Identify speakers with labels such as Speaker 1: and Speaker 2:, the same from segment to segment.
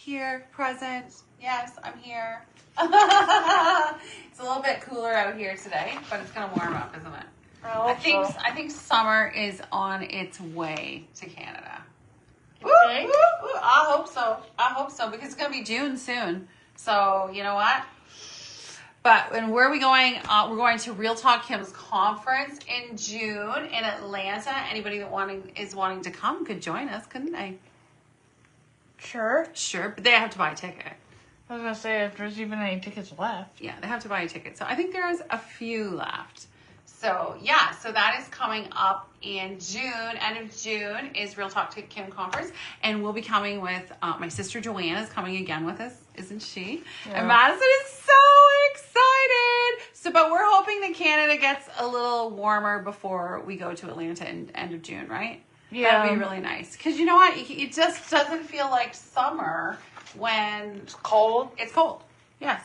Speaker 1: here, present. Yes, I'm here. It's a little bit cooler out here today, but it's gonna warm up, isn't it? I think summer is on its way to Canada. Woo, woo, woo. I hope so because it's gonna be June soon. So you know what? But and where are we going? We're going to Real Talk Kim's conference in June in Atlanta. Anybody that is wanting to come could join us, couldn't they?
Speaker 2: Sure,
Speaker 1: but they have to buy a ticket.
Speaker 2: I was gonna say if there's even any tickets left.
Speaker 1: Yeah, they have to buy a ticket. So I think there's a few left. So yeah, so that is coming up in June. End of June is Real Talk to Kim conference, and we'll be coming with my sister Joanna is coming again with us, isn't she? Yeah. And Madison is so excited. So, but we're hoping that Canada gets a little warmer before we go to Atlanta in end of June, right? Yeah, that'd be really nice. Because you know what, it just doesn't feel like summer when
Speaker 2: it's cold.
Speaker 1: It's cold. Yes.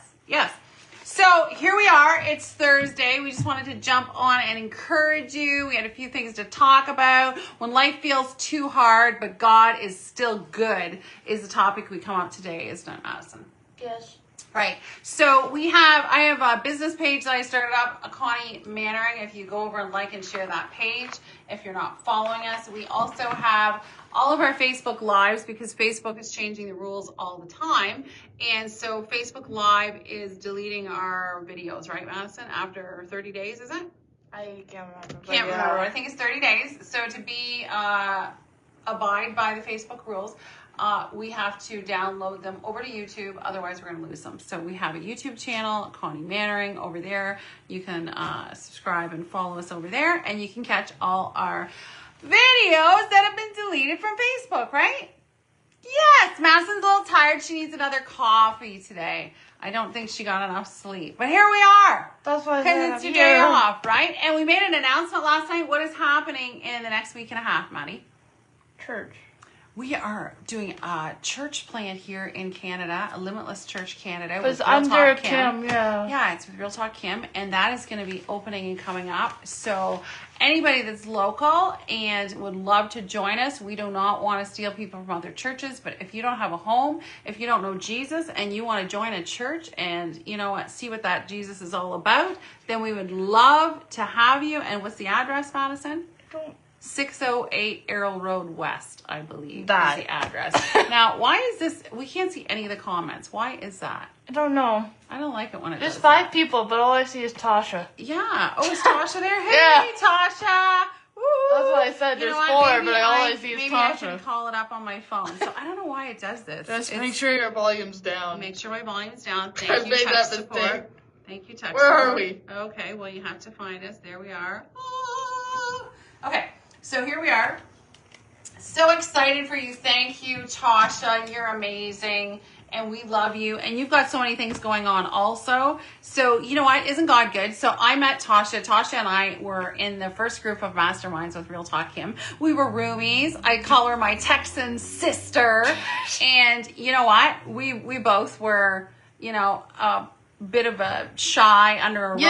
Speaker 1: So here we are. It's Thursday. We just wanted to jump on and encourage you. We had a few things to talk about. When life feels too hard, but God is still good, is the topic we come up today, isn't it, Madison?
Speaker 2: Yes.
Speaker 1: Right. So I have a business page that I started up, Connie Mannering. If you go over and like and share that page, if you're not following us, we also have all of our Facebook Lives because Facebook is changing the rules all the time. And so Facebook Live is deleting our videos, right, Madison, after 30 days, is it?
Speaker 2: I can't remember.
Speaker 1: Can't remember. I think it's 30 days. So to be abide by the Facebook rules, we have to download them over to YouTube. Otherwise, we're going to lose them. So we have a YouTube channel, Connie Mannering, over there. You can subscribe and follow us over there. And you can catch all our videos that have been deleted from Facebook, right? Yes, Madison's a little tired. She needs another coffee today. I don't think she got enough sleep. But here we are.
Speaker 2: That's why
Speaker 1: because it's your day off, right? And we made an announcement last night. What is happening in the next week and a half, Maddie?
Speaker 2: Church.
Speaker 1: We are doing a church plant here in Canada, a Limitless Church Canada.
Speaker 2: It's under Kim, yeah.
Speaker 1: Yeah, it's with Real Talk Kim, and that is going to be opening and coming up. So anybody that's local and would love to join us, we do not want to steal people from other churches, but if you don't have a home, if you don't know Jesus, and you want to join a church and, you know what, see what that Jesus is all about, then we would love to have you. And what's the address, Madison? 608 Errol Road West, I believe, is the address. Now, why is this? We can't see any of the comments. Why is that?
Speaker 2: I don't know.
Speaker 1: I don't like it when it
Speaker 2: There's
Speaker 1: does
Speaker 2: 5 people, but all I see is Tasha.
Speaker 1: Yeah. Oh, is Tasha there? Hey,
Speaker 2: yeah.
Speaker 1: Tasha. Woo.
Speaker 2: That's what I said. There's 4, but all I see is Tasha.
Speaker 1: Maybe I should call it up on my phone. So I don't know why it does this.
Speaker 2: Just make sure your volume's down.
Speaker 1: Make sure my volume's down. Thank you, Touch Support. Thank you, Touch
Speaker 2: Support. Where are we?
Speaker 1: Okay, well, you have to find us. There we are. Okay. So here we are. So excited for you. Thank you, Tasha. You're amazing. And we love you. And you've got so many things going on also. So you know what? Isn't God good? So I met Tasha. Tasha and I were in the first group of masterminds with Real Talk Kim. We were roomies. I call her my Texan sister. And you know what? We both were, you know, bit of a shy under a rock.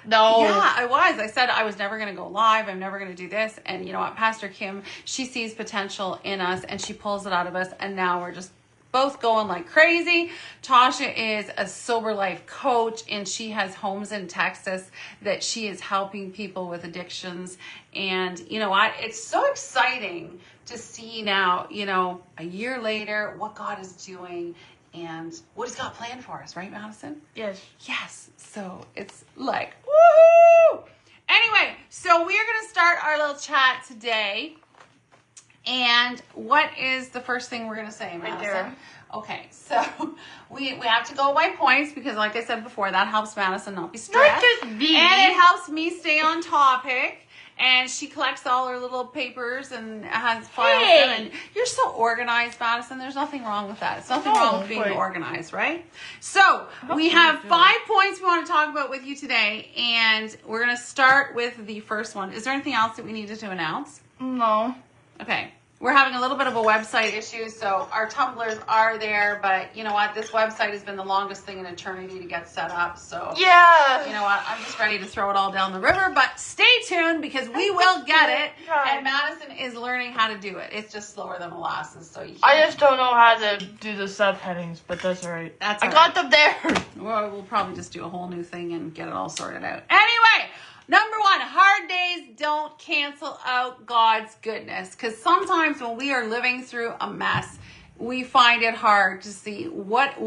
Speaker 2: No.
Speaker 1: Yeah, I was. I said I was never going to go live. I'm never going to do this. And you know what? Pastor Kim, she sees potential in us and she pulls it out of us. And now we're just both going like crazy. Tasha is a sober life coach and she has homes in Texas that she is helping people with addictions. And you know what? It's so exciting to see now, you know, a year later, what God is doing and what he's got planned for us, right, Madison?
Speaker 2: Yes.
Speaker 1: Yes. So it's like, woohoo! Anyway, so we are going to start our little chat today. And what is the first thing we're going to say, Madison? Right there. Okay, so we have to go by points because, like I said before, that helps Madison not be stressed.
Speaker 2: Not just me.
Speaker 1: And it helps me stay on topic. And she collects all her little papers and has files.
Speaker 2: Hey.
Speaker 1: And you're so organized, Madison. There's nothing wrong with that. It's nothing wrong with being organized, right? So we have 5 points we want to talk about with you today. And we're going to start with the first one. Is there anything else that we needed to announce?
Speaker 2: No.
Speaker 1: Okay. we're having a little bit of a website issue, so our tumblers are there, but you know what? This website has been the longest thing in eternity to get set up, so
Speaker 2: Yeah.
Speaker 1: you know what? I'm just ready to throw it all down the river, but stay tuned because we will get it, and Madison is learning how to do it. It's just slower than molasses, so you can't.
Speaker 2: I just don't know how to do the subheadings, but that's all right.
Speaker 1: That's all
Speaker 2: I got them there.
Speaker 1: Well, we'll probably just do a whole new thing and get it all sorted out. Anyway, number one, hard days don't cancel out God's goodness. Because sometimes when we are living through a mess, we find it hard to see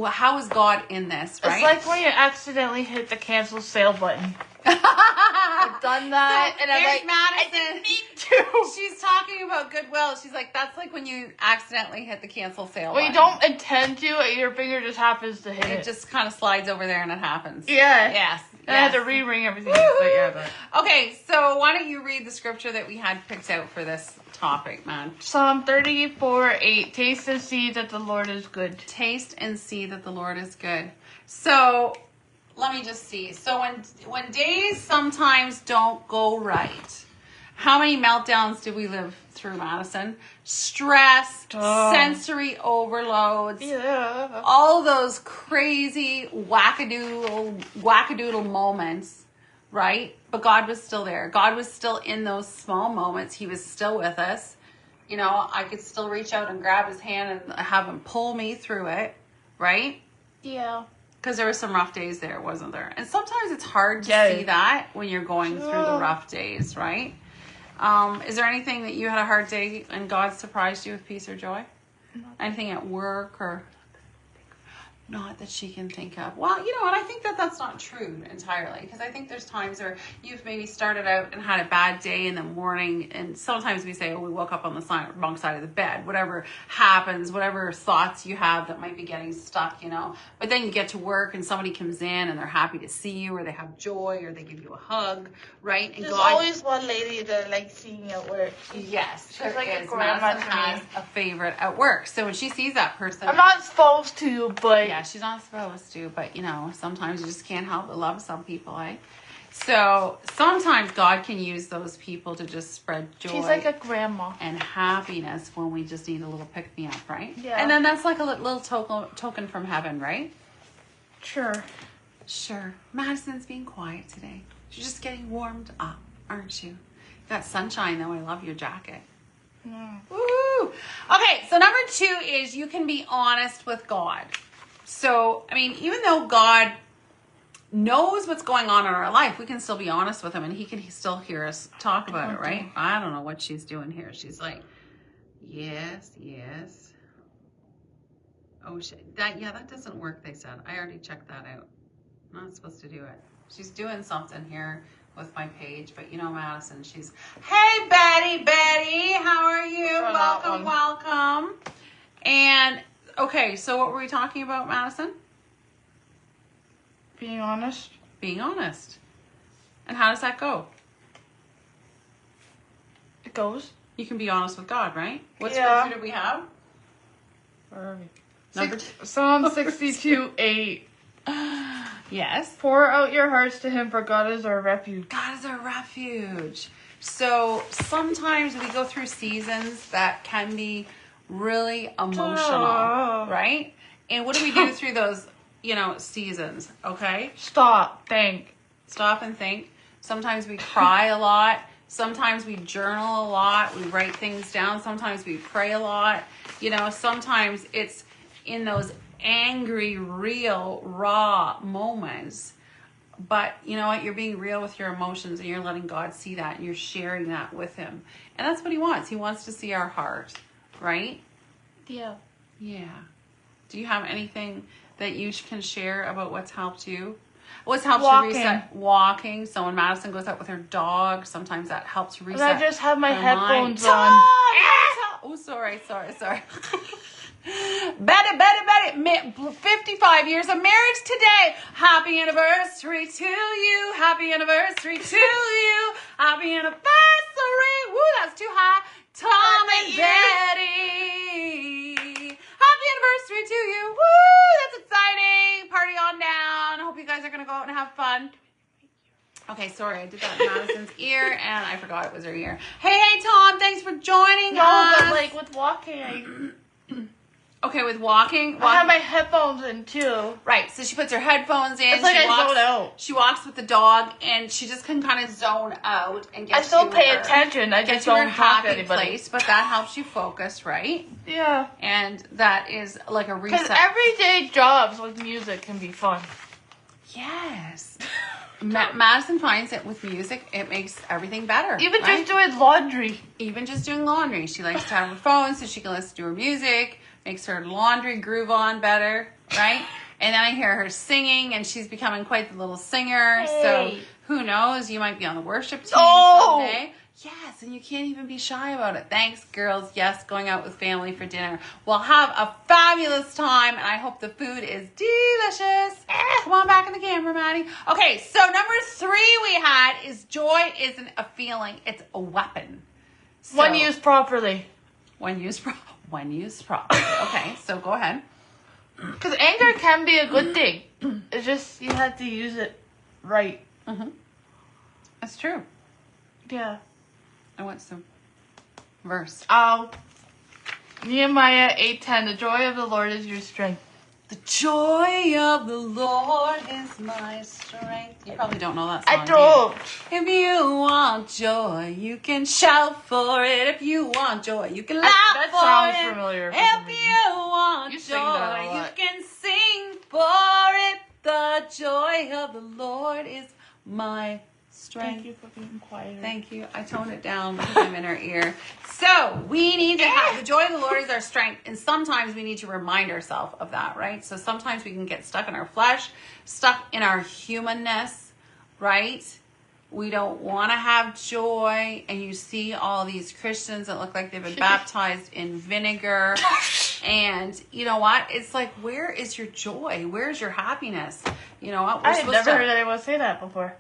Speaker 1: how is God in this, right?
Speaker 2: It's like when you accidentally hit the cancel sale button. I've done that,
Speaker 1: So
Speaker 2: and I'm like,
Speaker 1: Madison.
Speaker 2: I didn't mean to.
Speaker 1: She's talking about goodwill. She's like, that's like when you accidentally hit the cancel sale
Speaker 2: When
Speaker 1: button.
Speaker 2: you don't intend to, your finger just happens to hit it.
Speaker 1: It just kind of slides over there and it happens.
Speaker 2: Yeah.
Speaker 1: Yes.
Speaker 2: I had to re-ring everything. But yeah,
Speaker 1: Okay, so why don't you read the scripture that we had picked out for this topic, man?
Speaker 2: Psalm 34:8. Taste and see that the Lord is good.
Speaker 1: Taste and see that the Lord is good. So let me just see. So when days sometimes don't go right, how many meltdowns did we live through, Madison? Stress, sensory overloads,
Speaker 2: Yeah.
Speaker 1: all those crazy wackadoodle moments, right? But God was still there. God was still in those small moments. He was still with us. You know, I could still reach out and grab his hand and have him pull me through it, right?
Speaker 2: Yeah.
Speaker 1: Because there were some rough days there, wasn't there? And sometimes it's hard to see that when you're going through the rough days, right? Is there anything that you had a hard day and God surprised you with peace or joy? Anything at work or not that she can think of? Well, you know what? I think that that's not true entirely, because I think there's times where you've maybe started out and had a bad day in the morning, and sometimes we say, oh, we woke up on the wrong side of the bed. Whatever happens, whatever thoughts you have that might be getting stuck, you know. But then you get to work and somebody comes in and they're happy to see you, or they have joy, or they give you a hug, right? And
Speaker 2: There's always one lady that I like seeing at work.
Speaker 1: Yes,
Speaker 2: she's like a
Speaker 1: is.
Speaker 2: grandma
Speaker 1: Madison
Speaker 2: to
Speaker 1: has
Speaker 2: me.
Speaker 1: a favorite at work. So when she sees that person,
Speaker 2: I'm not supposed to, but
Speaker 1: yeah, she's not supposed to, but you know, sometimes you just can't help but love some people, eh? So sometimes God can use those people to just spread joy.
Speaker 2: She's like a grandma.
Speaker 1: And happiness when we just need a little pick me up, right?
Speaker 2: Yeah.
Speaker 1: And then that's like a little token from heaven, right?
Speaker 2: Sure.
Speaker 1: Sure. Madison's being quiet today. She's just getting warmed up, aren't you? You got sunshine though. I love your jacket. Woo! Okay, so number 2 is you can be honest with God. So, I mean, even though God knows what's going on in our life, we can still be honest with him and he can still hear us talk about it, right? I don't know what she's doing here. She's like, yes. Oh, that doesn't work, they said. I already checked that out. I'm not supposed to do it. She's doing something here with my page, but you know, Madison, she's, hey, Betty, how are you? Welcome. And, okay, so what were we talking about, Madison?
Speaker 2: Being honest.
Speaker 1: Being honest. And how does that go?
Speaker 2: It goes.
Speaker 1: You can be honest with God, right? What
Speaker 2: Yeah.
Speaker 1: scripture do we have?
Speaker 2: Where are we?
Speaker 1: Number
Speaker 2: Psalm 62:8.
Speaker 1: Yes.
Speaker 2: Pour out your hearts to him, for God is our refuge.
Speaker 1: God is our refuge. So sometimes we go through seasons that can be really emotional, right? And what do we do through those, seasons? Okay.
Speaker 2: Stop. Think.
Speaker 1: Stop and think. Sometimes we cry a lot. Sometimes we journal a lot. We write things down. Sometimes we pray a lot. Sometimes it's in those angry, real, raw moments. But you know what? You're being real with your emotions and you're letting God see that and you're sharing that with him. And that's what he wants. He wants to see our heart, right?
Speaker 2: Yeah.
Speaker 1: Yeah. Do you have anything that you can share about what's helped you? What's helped you reset? Walking. So when Madison goes out with her dog, sometimes that helps reset.
Speaker 2: I just have my headphones
Speaker 1: mind.
Speaker 2: on.
Speaker 1: Oh, sorry. Betty, 55 years of marriage today. Happy anniversary to you. Happy anniversary to you. Happy anniversary. Woo, that's too high. Tom and Betty. Happy anniversary to you. Woo, that's exciting. Party on down. I hope you guys are going to go out and have fun. Okay, sorry, I did that in Madison's ear, and I forgot it was her ear. Hey, Tom, thanks for joining us.
Speaker 2: But like with walking,
Speaker 1: Okay, with walking.
Speaker 2: I have my headphones in too.
Speaker 1: Right, so she puts her headphones in.
Speaker 2: It's like I zone out.
Speaker 1: She walks with the dog, and she just can kind of zone out and get.
Speaker 2: I still
Speaker 1: to
Speaker 2: pay
Speaker 1: her,
Speaker 2: attention. I
Speaker 1: get
Speaker 2: just
Speaker 1: to her
Speaker 2: don't talk to
Speaker 1: happy
Speaker 2: anybody.
Speaker 1: place, but that helps you focus, right?
Speaker 2: Yeah.
Speaker 1: And that is like a reset.
Speaker 2: Because everyday jobs with music can be fun.
Speaker 1: Yes. Madison finds that with music, it makes everything better.
Speaker 2: Even
Speaker 1: right?
Speaker 2: just doing laundry.
Speaker 1: Even just doing laundry. She likes to have her phone so she can listen to her music, makes her laundry groove on better, right? And then I hear her singing, and she's becoming quite the little singer.
Speaker 2: Hey.
Speaker 1: So who knows? You might be on the worship team someday. Yes, and you can't even be shy about it. Thanks, girls. Yes, going out with family for dinner. Well, have a fabulous time, and I hope the food is delicious. Come on back in the camera, Maddie. Okay, so number 3 we had is joy isn't a feeling, it's a weapon. So,
Speaker 2: When used properly.
Speaker 1: When used properly. Okay, so go ahead.
Speaker 2: Because anger can be a good thing. It's just you have to use it right.
Speaker 1: Mm-hmm. That's true.
Speaker 2: Yeah.
Speaker 1: And what's the verse?
Speaker 2: Nehemiah 8:10. The joy of the Lord is your strength.
Speaker 1: The joy of the Lord is my strength. You probably don't know that song.
Speaker 2: I don't.
Speaker 1: If you want joy, you can shout for it. If you want joy, you can laugh
Speaker 2: That
Speaker 1: for
Speaker 2: sounds
Speaker 1: it.
Speaker 2: familiar.
Speaker 1: If you want
Speaker 2: You sing that a
Speaker 1: joy, you
Speaker 2: lot.
Speaker 1: can sing for it. The joy of the Lord is my strength.
Speaker 2: Thank you for being quiet.
Speaker 1: Thank you. I toned it down because I'm in her ear. So we need to have the joy of the Lord is our strength. And sometimes we need to remind ourselves of that, right? So sometimes we can get stuck in our flesh, stuck in our humanness, right? We don't want to have joy. And you see all these Christians that look like they've been baptized in vinegar. And you know what? It's like, where is your joy? Where's your happiness? You know what?
Speaker 2: I've never heard anyone say that before.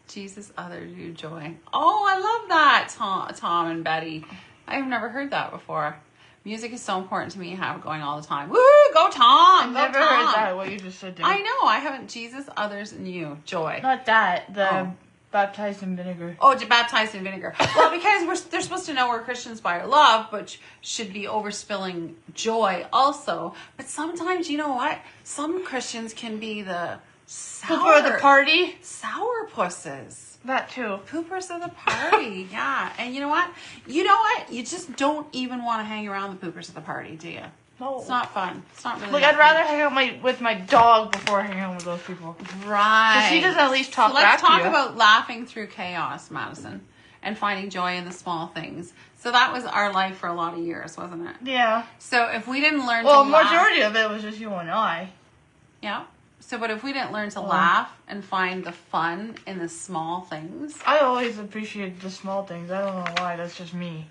Speaker 1: Jesus, others, you joy. Oh, I love that, Tom and Betty. I've never heard that before. Music is so important to me. I have it going all the time. Woo, go Tom!
Speaker 2: I've
Speaker 1: Go
Speaker 2: never
Speaker 1: Tom.
Speaker 2: heard that, what you just said.
Speaker 1: I know. I haven't. Jesus, others, and you. Joy.
Speaker 2: Not that. The baptized in vinegar.
Speaker 1: Oh, baptized in vinegar. Well, because they're supposed to know we're Christians by our love, but should be overspilling joy also. But sometimes, you know what? Some Christians can be the
Speaker 2: Before the party?
Speaker 1: sourpusses.
Speaker 2: That too.
Speaker 1: Poopers of the party, yeah. And you know what? You just don't even want to hang around the poopers of the party, do you?
Speaker 2: No.
Speaker 1: It's not fun. It's not really
Speaker 2: Like,
Speaker 1: that
Speaker 2: I'd rather hang out with my dog before hanging out with those people.
Speaker 1: fun. Right.
Speaker 2: Because he doesn't at least talk
Speaker 1: So
Speaker 2: back
Speaker 1: let's
Speaker 2: to
Speaker 1: talk
Speaker 2: you.
Speaker 1: about laughing through chaos, Madison, and finding joy in the small things. So that was our life for a lot of years, wasn't it?
Speaker 2: Yeah.
Speaker 1: So if we didn't learn
Speaker 2: Well,
Speaker 1: to laugh...
Speaker 2: majority of it was just you and I.
Speaker 1: Yeah. So, but if we didn't learn to laugh and find the fun in the small things...
Speaker 2: I always appreciate the small things. I don't know why. That's just me.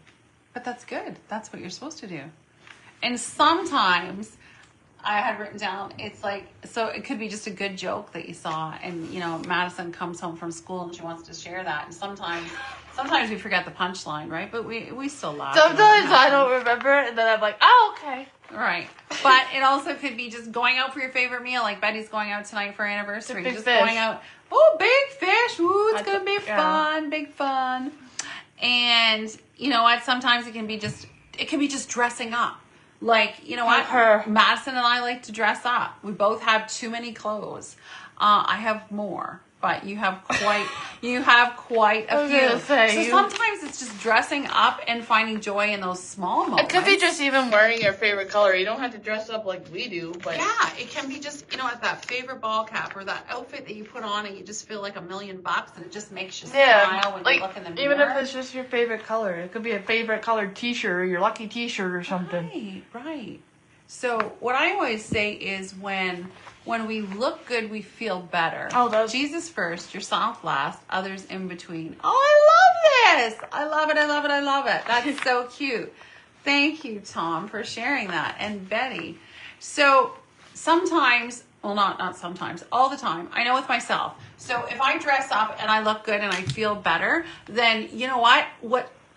Speaker 1: But that's good. That's what you're supposed to do. And sometimes I had written down, it's like, so it could be just a good joke that you saw. And, you know, Madison comes home from school and she wants to share that. And sometimes we forget the punchline, right? But we still laugh.
Speaker 2: Sometimes I don't remember it, and then I'm like, oh, okay.
Speaker 1: Right. But it also could be just going out for your favorite meal. Like Betty's going out tonight for her anniversary.
Speaker 2: Big
Speaker 1: Just
Speaker 2: fish.
Speaker 1: going out. Oh, big fish. Ooh, it's going to be
Speaker 2: yeah.
Speaker 1: fun. Big fun. And you know what? Sometimes it can be just dressing up. Like, you know what?
Speaker 2: Like her.
Speaker 1: Madison and I like to dress up. We both have too many clothes. I have more. But you have quite a few. So sometimes it's just dressing up and finding joy in those small moments.
Speaker 2: It could be just even wearing your favorite color. You don't have to dress up like we do, but
Speaker 1: yeah, it can be just, you know, that favorite ball cap or that outfit that you put on and you just feel like $1 million and it just makes you smile when you look in the mirror.
Speaker 2: Even if it's just your favorite color. It could be a favorite colored t-shirt or your lucky t-shirt or something.
Speaker 1: Right. So what I always say is when we look good, we feel better.
Speaker 2: Oh, that's...
Speaker 1: Jesus first, yourself last, others in between. Oh, I love this. I love it. I love it. I love it. That's so cute. Thank you, Tom, for sharing that. And Betty. So sometimes, well, not sometimes, all the time, I know with myself. So if I dress up and I look good and I feel better, then you know what?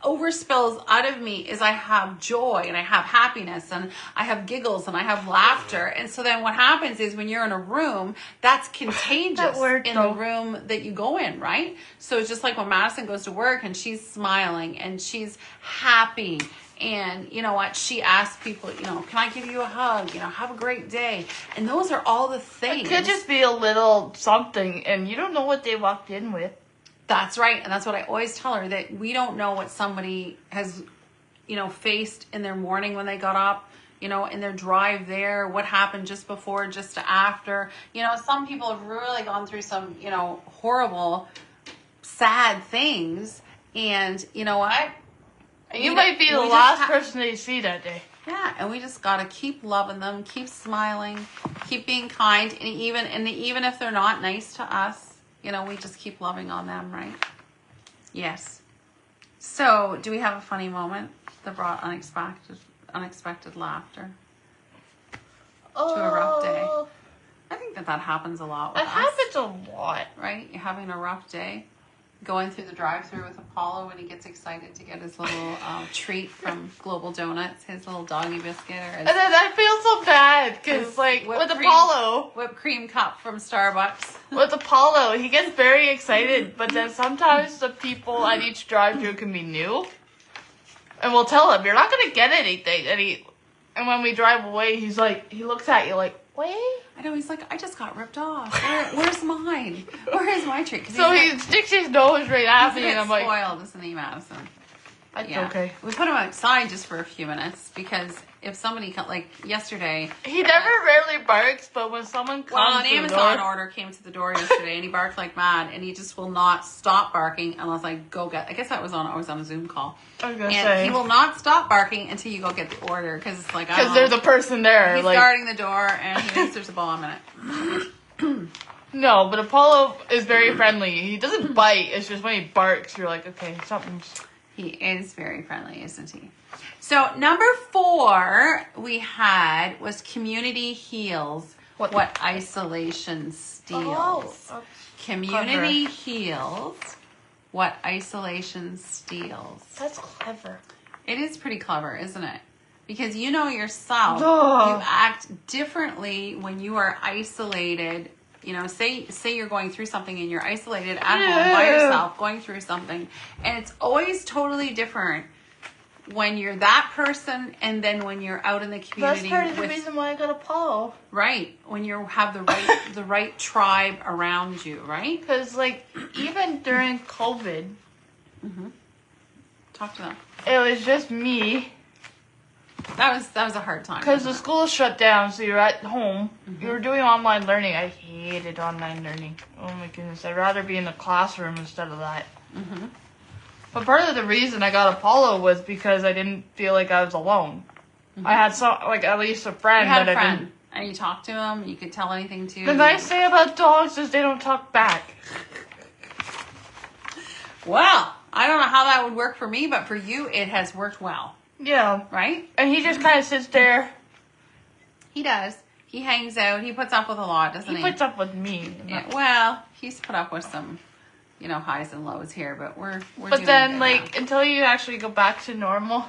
Speaker 1: overspills out of me is I have joy and I have happiness and I have giggles and I have laughter. And so then what happens is when you're in a room, that's contagious in the room that you go in, right? So it's just like when Madison goes to work and she's smiling and she's happy. And you know what? She asks people, you know, can I give you a hug? You know, have a great day. And those are all the things.
Speaker 2: It could just be a little something and you don't know what they walked in with.
Speaker 1: That's right. And that's what I always tell her, that we don't know what somebody has, you know, faced in their morning when they got up, you know, in their drive there, what happened just before, just after. You know, some people have really gone through some, you know, horrible, sad things. And you know what?
Speaker 2: You might be the last person they see that day.
Speaker 1: Yeah, and we just got to keep loving them, keep smiling, keep being kind. And even if they're not nice to us, you know, we just keep loving on them, right? Yes. So, do we have a funny moment that brought unexpected laughter to a rough day? I think that happens a lot with us.
Speaker 2: It happens a lot.
Speaker 1: Right? You're having a rough day. Going through the drive-thru with Apollo when he gets excited to get his little treat from Global Donuts, his little doggy biscuit. Or his,
Speaker 2: and then I feel so bad because, like, with Apollo,
Speaker 1: whipped cream cup from Starbucks.
Speaker 2: With Apollo, he gets very excited, but then sometimes the people at each drive-thru can be new, and we'll tell him, "You're not gonna get anything." And when we drive away, he's like, he looks at you like, "Wait."
Speaker 1: I know, he's like, I just got ripped off. Where's mine? Where is my treat?
Speaker 2: So he sticks his nose right at me, and I'm like,
Speaker 1: spoiled, isn't he, Madison?
Speaker 2: That's okay.
Speaker 1: We put him outside just for a few minutes because if somebody, like yesterday...
Speaker 2: He never rarely barks, but when someone comes
Speaker 1: Well, an Amazon order came to the door yesterday and he barked like mad and he just will not stop barking unless I go get... I guess I was on a Zoom call.
Speaker 2: I was going to say.
Speaker 1: He will not stop barking until you go get the order because it's like,
Speaker 2: because there's a person there.
Speaker 1: He's guarding the door and he thinks there's a bomb in it.
Speaker 2: No, but Apollo is very friendly. He doesn't bite. It's just when he barks, you're like, okay, something's...
Speaker 1: He is very friendly, isn't he? So number 4 we had was community heals what isolation steals.
Speaker 2: Oh,
Speaker 1: community heals what isolation steals.
Speaker 2: That's clever.
Speaker 1: It is pretty clever, isn't it? Because you know yourself, you act differently when you are isolated. You know, say you're going through something and you're isolated at home by yourself, going through something. And it's always totally different when you're that person and then when you're out in the community.
Speaker 2: That's part of the reason why I got Apollo.
Speaker 1: Right. When you have the right tribe around you, right?
Speaker 2: Because, like, even during COVID,
Speaker 1: talk to them.
Speaker 2: It was just me.
Speaker 1: That was a hard time.
Speaker 2: Because the school shut down, so you're at home. You were doing online learning. I hated online learning. Oh my goodness. I'd rather be in the classroom instead of that. But part of the reason I got Apollo was because I didn't feel like I was alone. I had at least a friend.
Speaker 1: You had a friend. And you talked to him. You could tell anything to.
Speaker 2: The nice thing about dogs is they don't talk back.
Speaker 1: Well, I don't know how that would work for me, but for you, it has worked well.
Speaker 2: Yeah.
Speaker 1: Right?
Speaker 2: And he just kind of sits there.
Speaker 1: He does. He hangs out. He puts up with a lot, doesn't he?
Speaker 2: He puts up with me.
Speaker 1: Yeah, well, he's put up with some, you know, highs and lows here, but we're
Speaker 2: But
Speaker 1: doing
Speaker 2: then,
Speaker 1: good
Speaker 2: like,
Speaker 1: now.
Speaker 2: until you actually go back to normal.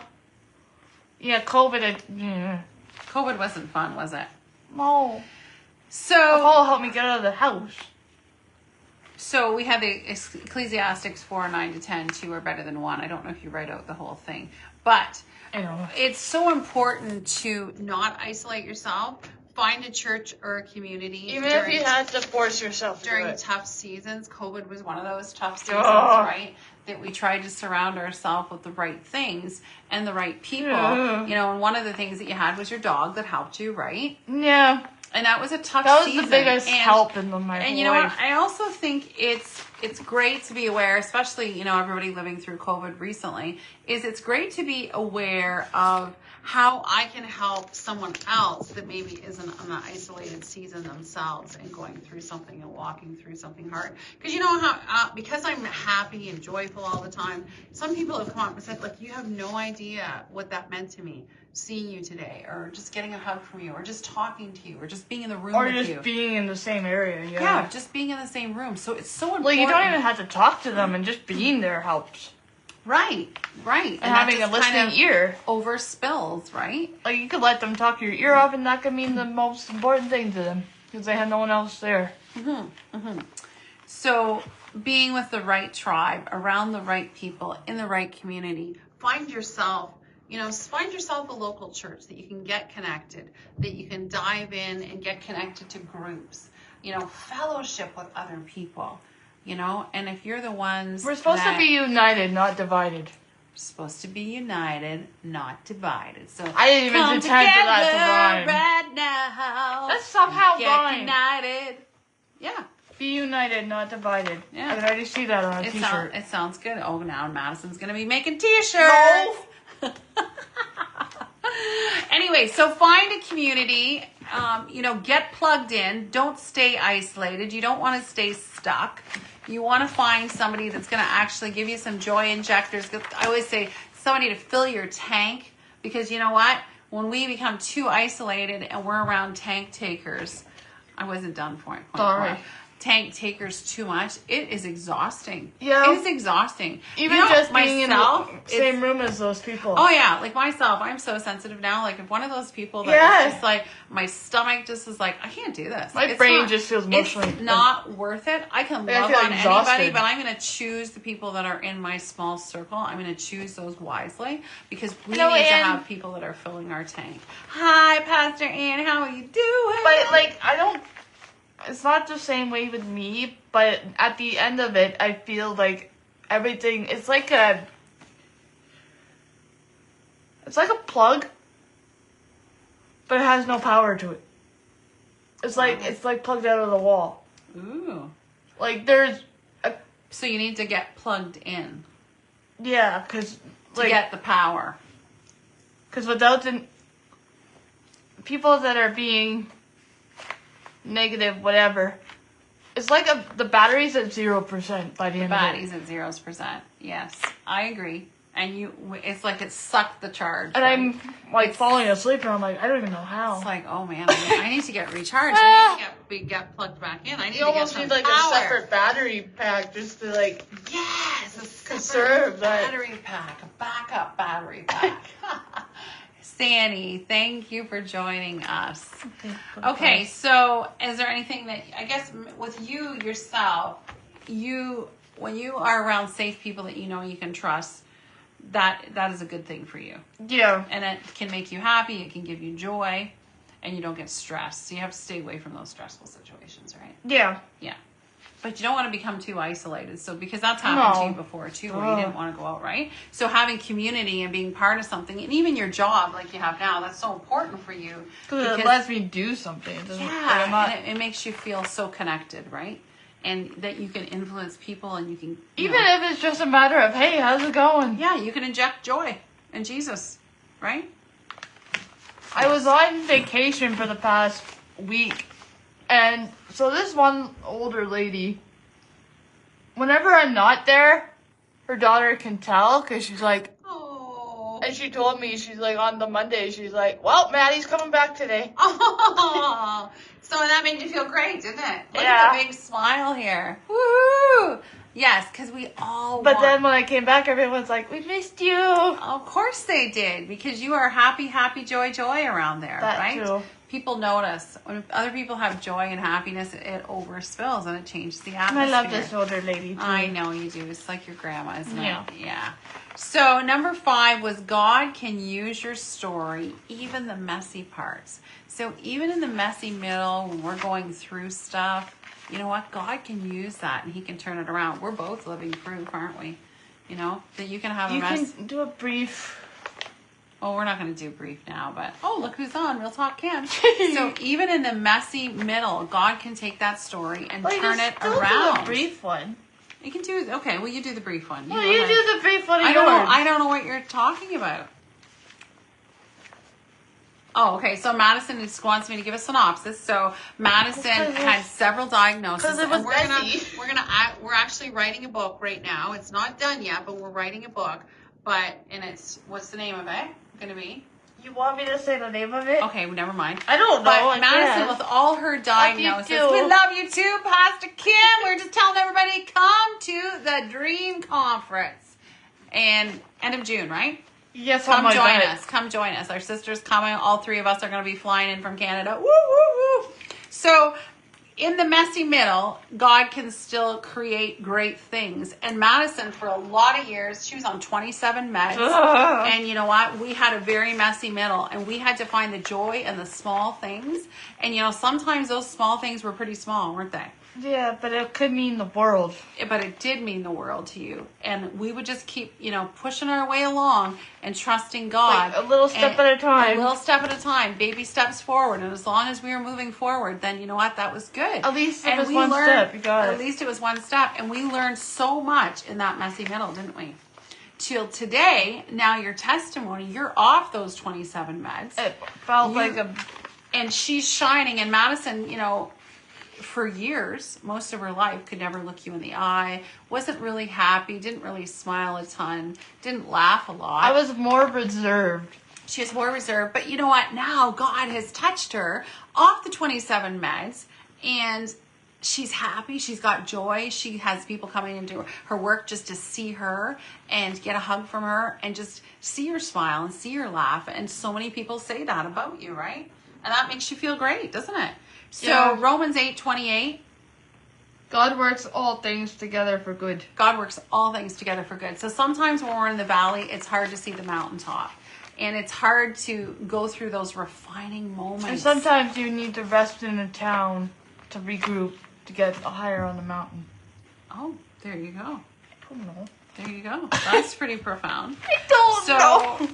Speaker 2: Yeah, COVID.
Speaker 1: COVID wasn't fun, was it?
Speaker 2: No.
Speaker 1: So
Speaker 2: Apollo helped me get out of the house.
Speaker 1: So we had the Ecclesiastics 4:9-10. 2 are better than 1. I don't know if you write out the whole thing, but
Speaker 2: I know.
Speaker 1: It's so important to not isolate yourself. Find a church or a community.
Speaker 2: Even if you had to force yourself
Speaker 1: during
Speaker 2: to
Speaker 1: tough seasons. COVID was one of those tough seasons, right? That we tried to surround ourselves with the right things and the right people. You know, and one of the things that you had was your dog that helped you, right?
Speaker 2: Yeah.
Speaker 1: And that was a tough season.
Speaker 2: That was the biggest help in my life.
Speaker 1: And you know what? I also think it's great to be aware, especially, you know, everybody living through COVID recently, it's great to be aware of how I can help someone else that maybe isn't on an isolated season themselves and going through something and walking through something hard. Because you know how, because I'm happy and joyful all the time, some people have come up and said, like, you have no idea what that meant to me, seeing you today, or just getting a hug from you, or just talking to you, or just being in the room with you. Or just
Speaker 2: being in the same area,
Speaker 1: just being in the same room. So it's so important.
Speaker 2: Like, you don't even have to talk to them, and just being there helps.
Speaker 1: Right.
Speaker 2: And
Speaker 1: that
Speaker 2: having a
Speaker 1: just
Speaker 2: listening
Speaker 1: kind of
Speaker 2: ear.
Speaker 1: over spills, right?
Speaker 2: Like, you could let them talk your ear off, and that could mean the most important thing to them. Because they have no one else there.
Speaker 1: So, being with the right tribe, around the right people, in the right community, find yourself a local church that you can get connected, that you can dive in and get connected to groups, fellowship with other people, and if you're the ones
Speaker 2: We're supposed to be united, not divided.
Speaker 1: supposed to be united, not divided. So
Speaker 2: I didn't even
Speaker 1: come
Speaker 2: intend for that to
Speaker 1: together
Speaker 2: rhyme.
Speaker 1: right now.
Speaker 2: Let's somehow
Speaker 1: Get
Speaker 2: rhyme.
Speaker 1: united. Yeah.
Speaker 2: Be united, not divided.
Speaker 1: Yeah.
Speaker 2: I can already see that on a t-shirt.
Speaker 1: It sounds good. Oh, now Madison's going to be making t-shirts.
Speaker 2: No.
Speaker 1: Anyway, so find a community, get plugged in. Don't stay isolated. You don't want to stay stuck. You want to find somebody that's going to actually give you some joy injectors. I always say somebody to fill your tank, because you know what? When we become too isolated and we're around tank takers, I wasn't done for it.
Speaker 2: Sorry.
Speaker 1: Tank takers too much, it is exhausting.
Speaker 2: Yeah.
Speaker 1: It is exhausting.
Speaker 2: Even just being in the same room as those people.
Speaker 1: Oh yeah, like myself, I'm so sensitive now. Like if one of those people that is just like, my stomach just is like, I can't do this.
Speaker 2: My brain just feels emotionally.
Speaker 1: It's not worth it. I can love on anybody, but I'm going to choose the people that are in my small circle. I'm going to choose those wisely, because we need to have people that are filling our tank. Hi, Pastor Ann, how are you doing?
Speaker 2: But like, it's not the same way with me, but at the end of it, I feel like everything, it's like a plug, but it has no power to it. It's like plugged out of the wall.
Speaker 1: Ooh.
Speaker 2: Like
Speaker 1: so you need to get plugged in.
Speaker 2: Yeah, because
Speaker 1: to get the power.
Speaker 2: Because without the people that are being negative, whatever, it's like the battery's at 0% by the end of it.
Speaker 1: The battery's at 0%. Yes, I agree. And it's like it sucked the charge.
Speaker 2: And right? I'm falling asleep, and I'm like, I don't even know how.
Speaker 1: It's like, oh man, I need to get recharged. I need to get plugged back in. I need
Speaker 2: you almost need like
Speaker 1: power.
Speaker 2: A separate battery pack just to conserve that
Speaker 1: battery pack, a backup battery pack. Sandy, thank you for joining us. Okay, so is there anything that, I guess with you yourself, when you are around safe people that you can trust, that is a good thing for you.
Speaker 2: Yeah.
Speaker 1: And it can make you happy, it can give you joy, and you don't get stressed. So you have to stay away from those stressful situations, right?
Speaker 2: Yeah.
Speaker 1: Yeah. But you don't want to become too isolated. So because that's happened to you before too, where you didn't want to go out, right? So having community and being part of something, and even your job like you have now, that's so important for you.
Speaker 2: Because it lets me do something.
Speaker 1: It makes you feel so connected, right? And that you can influence people, and you can...
Speaker 2: Even if it's just a matter of, hey, how's it going?
Speaker 1: Yeah, you can inject joy in Jesus, right?
Speaker 2: I was on vacation for the past week. And so this one older lady, whenever I'm not there, her daughter can tell, because she's like,
Speaker 1: oh.
Speaker 2: And she told me, she's like, on the Monday, she's like, well, Maddie's coming back today.
Speaker 1: Oh, so that made you feel great, didn't it? Look at the big smile here. Woo! Yes, because we all
Speaker 2: But then when I came back, everyone's like, we missed you.
Speaker 1: Of course they did, because you are happy, joy around there, right?
Speaker 2: Too.
Speaker 1: People notice. When other people have joy and happiness, it overspills and it changes the atmosphere.
Speaker 2: And I love this older lady, too.
Speaker 1: I know you do. It's like your grandma, isn't it? Yeah. So number 5 was God can use your story, even the messy parts. So even in the messy middle, when we're going through stuff, you know what? God can use that, and He can turn it around. We're both living proof, aren't we? That you can have a mess.
Speaker 2: You can do a brief...
Speaker 1: Oh, we're not going to do brief now, but look who's on Real Talk Kim. So even in the messy middle, God can take that story and turn it around.
Speaker 2: Do a brief one.
Speaker 1: You can do okay. Well, you do the brief one.
Speaker 2: You do the brief one.
Speaker 1: I don't know what you're talking about. Oh, okay. So Madison just wants me to give a synopsis. So Madison had several diagnoses.
Speaker 2: Because it was messy.
Speaker 1: We're actually writing a book right now. It's not done yet, but we're writing a book. What's the name of it going to be?
Speaker 2: You want me to say the name of it?
Speaker 1: Okay, well, never mind.
Speaker 2: I don't know.
Speaker 1: But Madison, with all her diagnoses, we love you too, Pastor Kim. We're just telling everybody, come to the Dream Conference. and end of June, right?
Speaker 2: Yes,
Speaker 1: Come join us. Come join us. Our sister's coming. All three of us are going to be flying in from Canada. Woo, woo, woo. So in the messy middle, God can still create great things. And Madison, for a lot of years, she was on 27 meds. And you know what? We had a very messy middle. And we had to find the joy in the small things. And, you know, sometimes those small things were pretty small, weren't they?
Speaker 2: Yeah, but it could mean the world.
Speaker 1: But it did mean the world to you. And we would just keep, you know, pushing our way along and trusting God.
Speaker 2: Like a little step at a time.
Speaker 1: A little step at a time. Baby steps forward. And as long as we were moving forward, then you know what? That was good.
Speaker 2: At least it was one step. You got it.
Speaker 1: At least it was one step. And we learned so much in that messy middle, didn't we? Till today, now your testimony, you're off those 27 meds.
Speaker 2: It felt like a...
Speaker 1: And she's shining. And Madison, you know, for years, most of her life, could never look you in the eye, wasn't really happy, didn't really smile a ton, didn't laugh a lot.
Speaker 2: I was more reserved.
Speaker 1: She was more reserved. But you know what? Now God has touched her off the 27 meds, and she's happy. She's got joy. She has people coming into her work just to see her and get a hug from her and just see her smile and see her laugh. And so many people say that about you, right? And that makes you feel great, doesn't it? So
Speaker 2: Yeah.
Speaker 1: Romans 8:28.
Speaker 2: God works all things together for good.
Speaker 1: God works all things together for good. So sometimes when we're in the valley, it's hard to see the mountaintop. And it's hard to go through those refining moments.
Speaker 2: And sometimes you need to rest in a town to regroup to get higher on the mountain.
Speaker 1: Oh, there you go.
Speaker 2: I don't know.
Speaker 1: There you go. That's pretty profound.
Speaker 2: I don't know.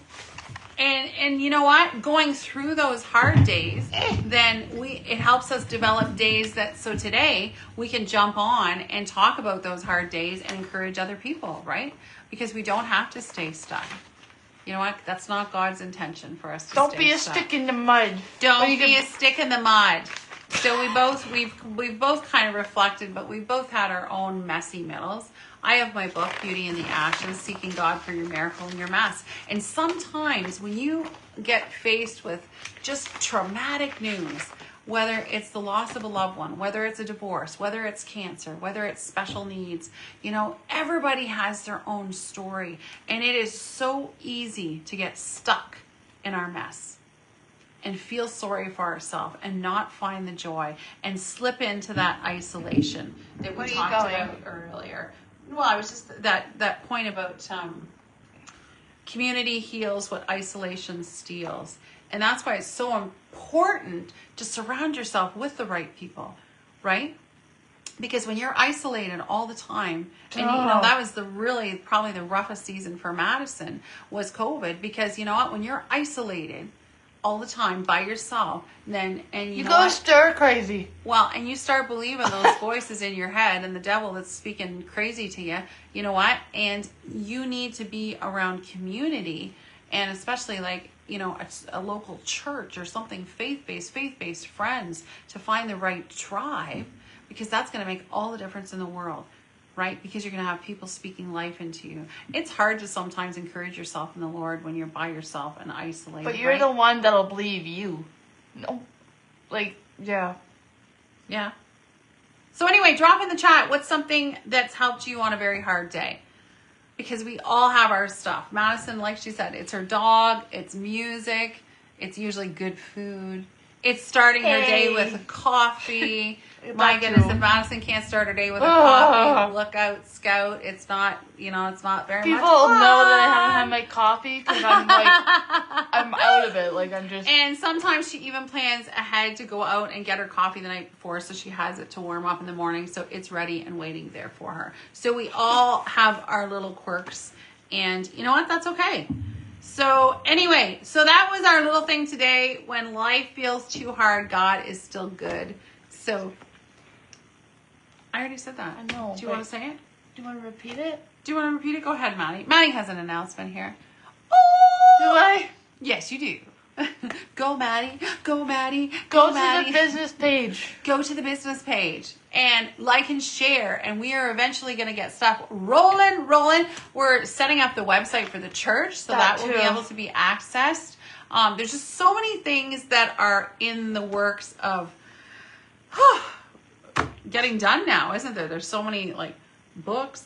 Speaker 1: And you know what? Going through those hard days, then it helps us develop days that, so today we can jump on and talk about those hard days and encourage other people, right? Because we don't have to stay stuck. You know what? That's not God's intention for us to
Speaker 2: Don't
Speaker 1: stay
Speaker 2: be a
Speaker 1: stuck.
Speaker 2: stick in the mud.
Speaker 1: Don't
Speaker 2: you
Speaker 1: be
Speaker 2: can-
Speaker 1: a stick in the mud. So we've both kind of reflected, but we've both had our own messy middles. I have my book, Beauty in the Ashes, Seeking God for Your Miracle in Your Mess. And sometimes when you get faced with just traumatic news, whether it's the loss of a loved one, whether it's a divorce, whether it's cancer, whether it's special needs, you know, everybody has their own story. And it is so easy to get stuck in our mess and feel sorry for ourselves and not find the joy and slip into that isolation that we
Speaker 2: Where are you
Speaker 1: talked
Speaker 2: going?
Speaker 1: about earlier. Well, I was just that point about community heals what isolation steals. And that's why it's so important to surround yourself with the right people, right? Because when you're isolated all the time, and you know, that was probably the roughest season for Madison was COVID, because you know what, when you're isolated all the time by yourself, then you know
Speaker 2: go
Speaker 1: what?
Speaker 2: stir crazy.
Speaker 1: Well, and you start believing those voices in your head and the devil that's speaking crazy to you, you know what? And you need to be around community, and especially like, you know, a local church or something faith-based friends to find the right tribe, because that's going to make all the difference in the world, right? Because you're going to have people speaking life into you. It's hard to sometimes encourage yourself in the Lord when you're by yourself and isolated.
Speaker 2: But you're
Speaker 1: right?
Speaker 2: the one that'll believe you. No. Like, yeah.
Speaker 1: Yeah. So anyway, drop in the chat what's something that's helped you on a very hard day. Because we all have our stuff. Madison, like she said, it's her dog, it's music, it's usually good food. It's starting her day with a coffee. My goodness, if Madison can't start her day with a coffee, look out, Scout. It's not, you know, it's not very
Speaker 2: People
Speaker 1: much fun.
Speaker 2: know that I haven't had my coffee because I'm like, I'm out of it. Like, I'm just...
Speaker 1: And sometimes she even plans ahead to go out and get her coffee the night before, so she has it to warm up in the morning, so it's ready and waiting there for her. So we all have our little quirks, and you know what? That's okay. So anyway, so that was our little thing today. When life feels too hard, God is still good. So I already said that.
Speaker 2: I know.
Speaker 1: Do you want to say it?
Speaker 2: Do you want to repeat it?
Speaker 1: Do you want to repeat it? Go ahead, Maddie. Maddie has an announcement here.
Speaker 2: Do I?
Speaker 1: Yes, you do. Go, Maddie. Go, Maddie.
Speaker 2: Go to
Speaker 1: Maddie.
Speaker 2: the business page.
Speaker 1: Go to the business page and like and share. And we are eventually going to get stuff rolling. We're setting up the website for the church, so that will be able to be accessed. There's just so many things that are in the works of getting done now, isn't there? There's so many like books,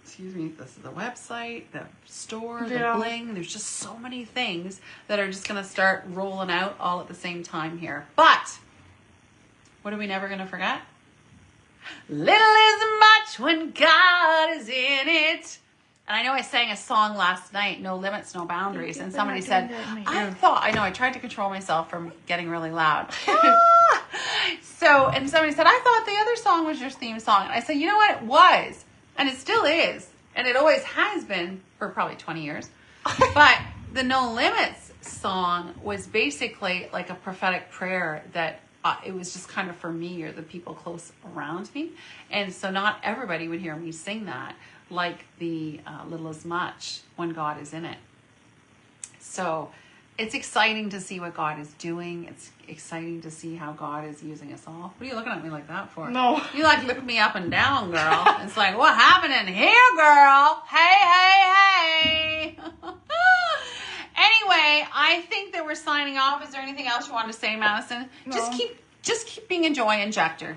Speaker 1: excuse me, this is the website, the store, the
Speaker 2: Yeah.
Speaker 1: bling. There's just so many things that are just going to start rolling out all at the same time here. But what are we never going to forget? Little is much when God is in it. And I know I sang a song last night, No Limits, No Boundaries. And somebody said, I tried to control myself from getting really loud. And somebody said, I thought the other song was your theme song. And I said, you know what? It was. And it still is. And it always has been for probably 20 years. But the No Limits song was basically like a prophetic prayer that it was just kind of for me or the people close around me. And so not everybody would hear me sing that, like the Little as Much when God is in it. So it's exciting to see what God is doing. It's exciting to see how God is using us all. What are you looking at me like that for?
Speaker 2: No.
Speaker 1: You like look me up and down, girl. It's like, what happened in here, girl? Hey. Anyway, I think that we're signing off. Is there anything else you want to say, Madison?
Speaker 2: No.
Speaker 1: Just keep being a joy injector.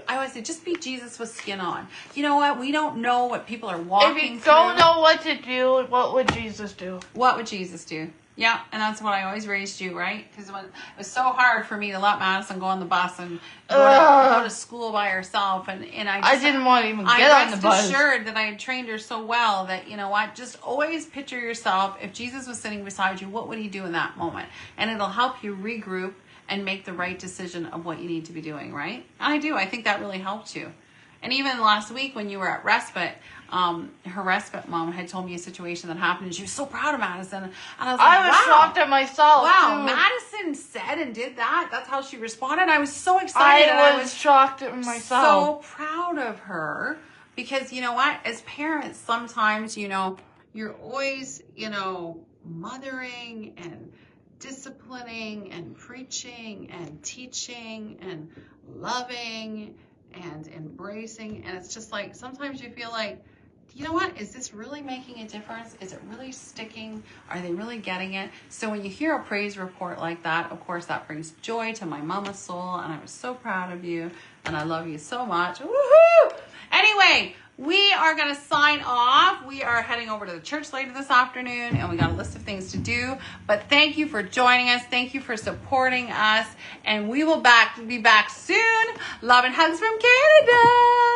Speaker 1: I always say, just be Jesus with skin on. You know what? We don't know what people are walking through.
Speaker 2: If you don't know what to do, what would Jesus do?
Speaker 1: What would Jesus do? Yeah, and that's what I always raised you, right? Because it was so hard for me to let Madison go on the bus and go to school by herself, and I
Speaker 2: didn't want to even get on the bus.
Speaker 1: I rest assured that I had trained her so well that, you know what, just always picture yourself, if Jesus was sitting beside you, what would he do in that moment? And it'll help you regroup and make the right decision of what you need to be doing, right? I do. I think that really helped you. And even last week when you were at respite, her respite mom had told me a situation that happened, and she was so proud of Madison. And I was like,
Speaker 2: I was shocked at myself.
Speaker 1: Wow,
Speaker 2: too.
Speaker 1: Madison said and did that. That's how she responded. I was so excited.
Speaker 2: I was shocked at myself.
Speaker 1: So proud of her, because you know what? As parents, sometimes, you know, you're always, you know, mothering and disciplining and preaching and teaching and loving and embracing, and it's just like sometimes you feel like, you know what, is this really making a difference? Is it really sticking? Are they really getting it? So when you hear a praise report like that, of course that brings joy to my mama's soul, and I was so proud of you, and I love you so much. Woohoo! Anyway, we are going to sign off. We are heading over to the church later this afternoon, and we got a list of things to do. But thank you for joining us. Thank you for supporting us. And we will be back soon. Love and hugs from Canada.